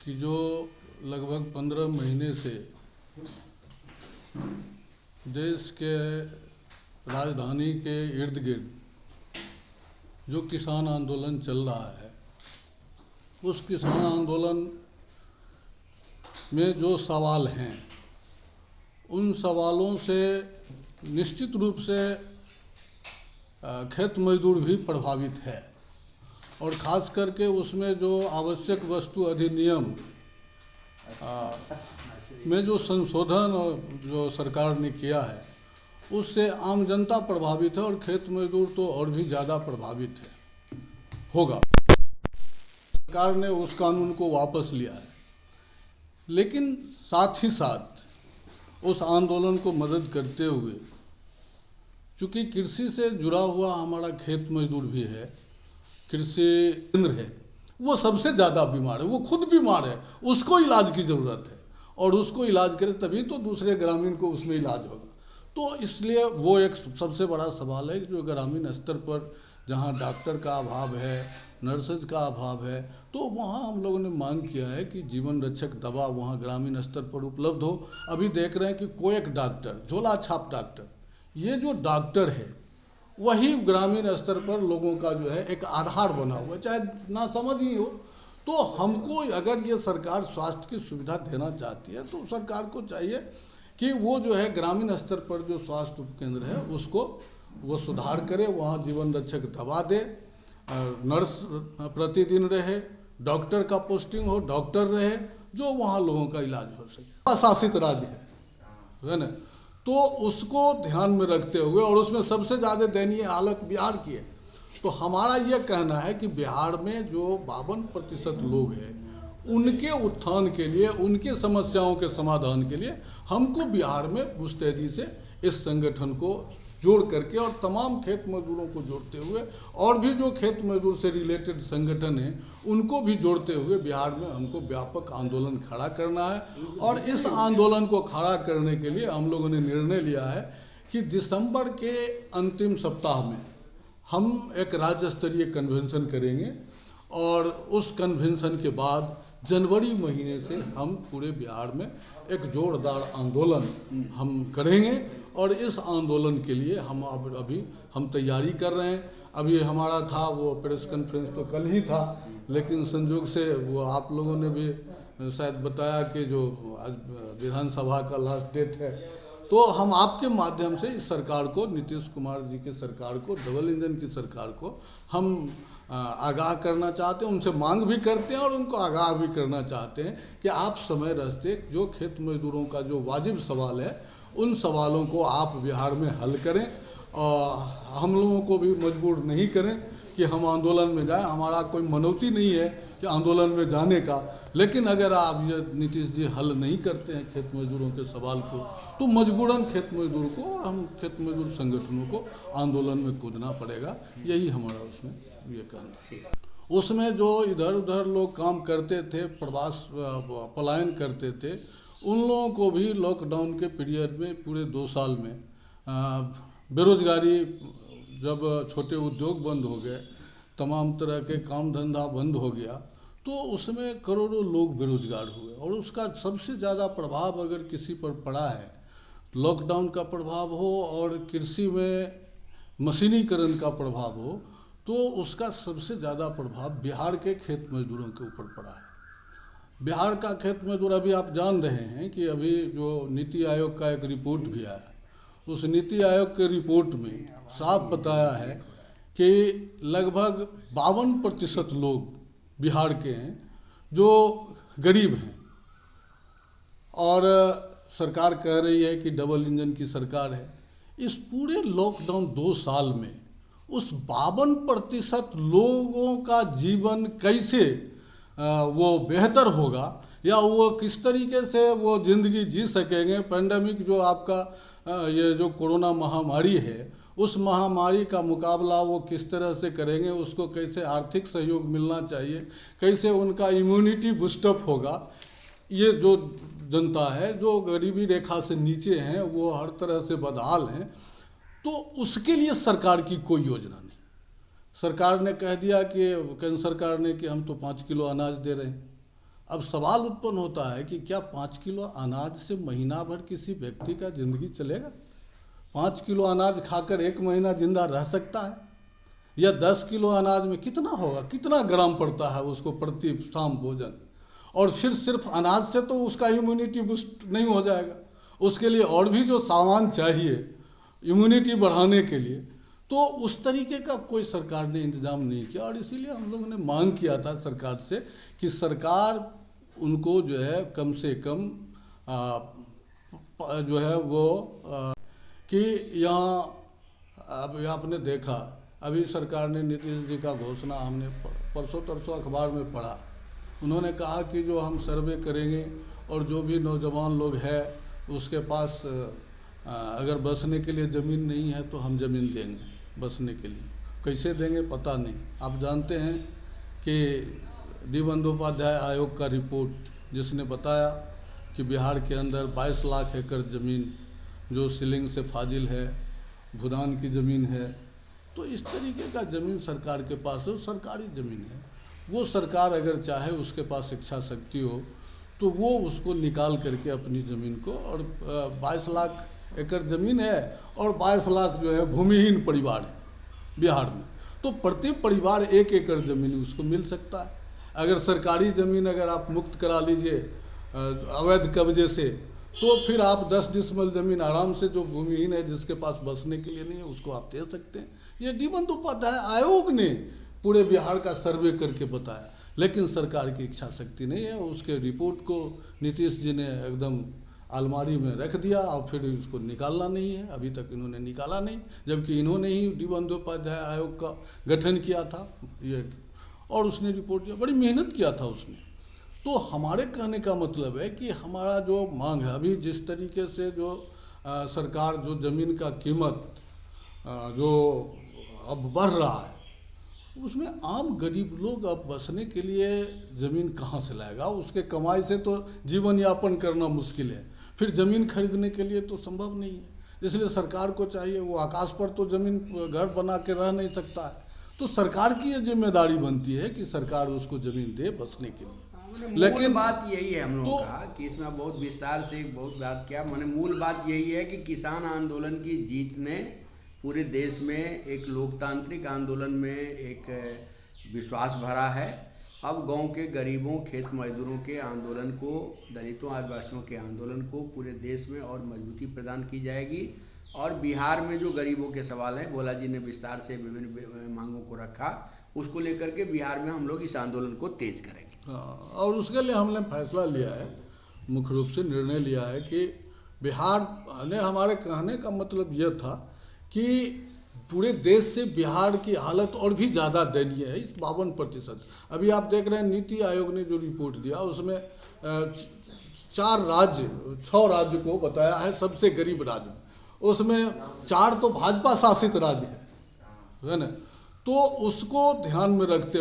कि जो लगभग 15 महीने से देश के राजधानी के इर्द गिर्द जो किसान आंदोलन चल रहा है, उस किसान आंदोलन में जो सवाल हैं, उन सवालों से निश्चित रूप से खेत मजदूर भी प्रभावित है। और ख़ास करके उसमें जो आवश्यक वस्तु अधिनियम में जो संशोधन जो सरकार ने किया है, उससे आम जनता प्रभावित है और खेत मजदूर तो और भी ज़्यादा प्रभावित होगा। सरकार ने उस कानून को वापस लिया है, लेकिन साथ ही साथ उस आंदोलन को मदद करते हुए, चूँकि कृषि से जुड़ा हुआ हमारा खेत मजदूर भी है, कृषि केंद्र है, वो सबसे ज़्यादा बीमार है, वो खुद बीमार है, उसको इलाज की ज़रूरत है और उसको इलाज करे तभी तो दूसरे ग्रामीण को उसमें इलाज होगा। तो इसलिए वो एक सबसे बड़ा सवाल है जो ग्रामीण स्तर पर जहाँ डॉक्टर का अभाव है, नर्सेज का अभाव है, तो वहाँ हम लोगों ने मांग किया है कि जीवन रक्षक दवा वहाँ ग्रामीण स्तर पर उपलब्ध हो। अभी देख रहे हैं कि कोई एक डॉक्टर, झोला छाप डॉक्टर, ये जो डॉक्टर है वही ग्रामीण स्तर पर लोगों का जो है एक आधार बना हुआ है, चाहे ना समझ ही हो। तो हमको अगर ये सरकार स्वास्थ्य की सुविधा देना चाहती है तो सरकार को चाहिए कि वो जो है ग्रामीण स्तर पर जो स्वास्थ्य उपकेंद्र है उसको वो सुधार करे, वहाँ जीवन रक्षक दवा दे, नर्स प्रतिदिन रहे, डॉक्टर का पोस्टिंग हो, डॉक्टर रहे, जो वहाँ लोगों का इलाज हो सके। अशासित राज्य है ना, तो उसको ध्यान में रखते हुए, और उसमें सबसे ज़्यादा दयनीय हालत बिहार की है, तो हमारा ये कहना है कि बिहार में जो 52% लोग हैं उनके उत्थान के लिए, उनके समस्याओं के समाधान के लिए हमको बिहार में मुस्तैदी से इस संगठन को जोड़ करके और तमाम खेत मजदूरों को जोड़ते हुए और भी जो खेत मजदूर से रिलेटेड संगठन हैं उनको भी जोड़ते हुए बिहार में हमको व्यापक आंदोलन खड़ा करना है। और इस आंदोलन को खड़ा करने के लिए हम लोगों ने निर्णय लिया है कि दिसंबर के अंतिम सप्ताह में हम एक राज्य स्तरीय कन्वेंशन करेंगे और उस कन्वेंशन के बाद जनवरी महीने से हम पूरे बिहार में एक जोरदार आंदोलन हम करेंगे। और इस आंदोलन के लिए हम अभी हम तैयारी कर रहे हैं। अभी हमारा था वो प्रेस कॉन्फ्रेंस तो कल ही था, लेकिन संयोग से वो आप लोगों ने भी शायद बताया कि जो आज विधानसभा का लास्ट डेट है, तो हम आपके माध्यम से इस सरकार को, नीतीश कुमार जी की सरकार को, डबल इंजन की सरकार को हम आगाह करना चाहते हैं, उनसे मांग भी करते हैं और उनको आगाह भी करना चाहते हैं कि आप समय रहते जो खेत मजदूरों का जो वाजिब सवाल है उन सवालों को आप बिहार में हल करें और हम लोगों को भी मजबूर नहीं करें कि हम आंदोलन में जाएं। हमारा कोई मनौती नहीं है कि आंदोलन में जाने का, लेकिन अगर आप ये नीतीश जी हल नहीं करते हैं खेत मजदूरों के सवाल को, तो मजबूरन खेत मजदूर को और हम खेत मजदूर संगठनों को आंदोलन में कूदना पड़ेगा। यही हमारा उसमें ये कहना है। उसमें जो इधर उधर लोग काम करते थे, प्रवास पलायन करते थे, उन लोगों को भी लॉकडाउन के पीरियड में पूरे 2 साल में बेरोजगारी, जब छोटे उद्योग बंद हो गए, तमाम तरह के काम धंधा बंद हो गया, तो उसमें करोड़ों लोग बेरोजगार हुए। और उसका सबसे ज़्यादा प्रभाव अगर किसी पर पड़ा है, लॉकडाउन का प्रभाव हो और कृषि में मशीनीकरण का प्रभाव हो, तो उसका सबसे ज़्यादा प्रभाव बिहार के खेत मजदूरों के ऊपर पड़ा है। बिहार का खेत मजदूर, अभी आप जान रहे हैं कि अभी जो नीति आयोग का एक रिपोर्ट भी आया, उस नीति आयोग के रिपोर्ट में साफ बताया है कि लगभग 52% लोग बिहार के हैं जो गरीब हैं। और सरकार कह रही है कि डबल इंजन की सरकार है। इस पूरे लॉकडाउन 2 साल में उस 52% लोगों का जीवन कैसे वो बेहतर होगा या वो किस तरीके से वो ज़िंदगी जी सकेंगे। पेंडेमिक जो आपका ये जो कोरोना महामारी है, उस महामारी का मुकाबला वो किस तरह से करेंगे, उसको कैसे आर्थिक सहयोग मिलना चाहिए, कैसे उनका इम्यूनिटी बूस्टअप होगा। ये जो जनता है जो गरीबी रेखा से नीचे हैं, वो हर तरह से बदहाल हैं, तो उसके लिए सरकार की कोई योजना नहीं। सरकार ने कह दिया कि केंद्र सरकार ने कि हम तो 5 किलो अनाज दे रहे हैं, अब सवाल उत्पन्न होता है कि क्या 5 किलो अनाज से महीना भर किसी व्यक्ति का ज़िंदगी चलेगा? 5 किलो अनाज खाकर 1 महीना जिंदा रह सकता है? या 10 किलो अनाज में कितना होगा, कितना ग्राम पड़ता है उसको प्रति शाम भोजन? और फिर सिर्फ अनाज से तो उसका इम्यूनिटी बूस्ट नहीं हो जाएगा, उसके लिए और भी जो सामान चाहिए इम्यूनिटी बढ़ाने के लिए, तो उस तरीके का कोई सरकार ने इंतज़ाम नहीं किया। और इसीलिए हम लोगों ने मांग किया था सरकार से कि सरकार उनको जो है कम से कम जो है वो कि यहाँ अभी आपने देखा, अभी सरकार ने नीतीश जी का घोषणा हमने परसों तरसों अखबार में पढ़ा। उन्होंने कहा कि जो हम सर्वे करेंगे और जो भी नौजवान लोग हैं उसके पास अगर बसने के लिए ज़मीन नहीं है तो हम ज़मीन देंगे बसने के लिए। कैसे देंगे पता नहीं। आप जानते हैं कि डी बंदोपाध्याय आयोग का रिपोर्ट जिसने बताया कि बिहार के अंदर 22 लाख एकड़ ज़मीन जो सीलिंग से फाजिल है, भूदान की ज़मीन है, तो इस तरीके का ज़मीन सरकार के पास है, सरकारी ज़मीन है। वो सरकार अगर चाहे, उसके पास इच्छा शक्ति हो, तो वो उसको निकाल करके अपनी ज़मीन को, और 22 लाख एकड़ ज़मीन है और 22 लाख जो है भूमिहीन परिवार है बिहार में, तो प्रति परिवार 1 एकड़ ज़मीन उसको मिल सकता है। अगर सरकारी ज़मीन अगर आप मुक्त करा लीजिए अवैध कब्जे से, तो फिर आप 10 डिसमल ज़मीन आराम से, जो भूमिहीन है जिसके पास बसने के लिए नहीं है, उसको आप दे सकते हैं। ये डी बंदोपाध्याय आयोग ने पूरे बिहार का सर्वे करके बताया, लेकिन सरकार की इच्छा शक्ति नहीं है। उसके रिपोर्ट को नीतीश जी ने एकदम अलमारी में रख दिया और फिर इसको निकालना नहीं है, अभी तक इन्होंने निकाला नहीं, जबकि इन्होंने ही डी बंदोपाध्याय आयोग का गठन किया था ये, और उसने रिपोर्ट दिया, बड़ी मेहनत किया था उसने। तो हमारे कहने का मतलब है कि हमारा जो मांग है, अभी जिस तरीके से जो सरकार जो ज़मीन का कीमत जो अब बढ़ रहा है, उसमें आम गरीब लोग अब बसने के लिए ज़मीन कहाँ से लाएगा? उसके कमाई से तो जीवन यापन करना मुश्किल है, फिर ज़मीन खरीदने के लिए तो संभव नहीं है। इसलिए सरकार को चाहिए, वो आकाश पर तो ज़मीन घर बना के रह नहीं सकता है, तो सरकार की ये जिम्मेदारी बनती है कि सरकार उसको ज़मीन दे बसने के लिए। लेकिन बात यही है हम लोगों का कि इसमें बहुत विस्तार से बहुत बात किया, मैंने मूल बात यही है कि किसान आंदोलन की जीत ने पूरे देश में एक लोकतांत्रिक आंदोलन में एक विश्वास भरा है। अब गांव के गरीबों, खेत मजदूरों के आंदोलन को, दलितों, आदिवासियों के आंदोलन को पूरे देश में और मजबूती प्रदान की जाएगी। और बिहार में जो गरीबों के सवाल हैं, भोला जी ने विस्तार से विभिन्न मांगों को रखा, उसको लेकर के बिहार में हम लोग इस आंदोलन को तेज करेंगे। और उसके लिए हमने फैसला लिया है, मुख्य रूप से निर्णय लिया है कि बिहार ने, हमारे कहने का मतलब यह था कि पूरे देश से बिहार की हालत और भी ज़्यादा दयनीय है। इस 52%, अभी आप देख रहे हैं नीति आयोग ने जो रिपोर्ट दिया उसमें 6 राज्य को बताया है सबसे गरीब राज्य, उसमें 4 तो भाजपा शासित राज्य है ना, तो उसको ध्यान में रखते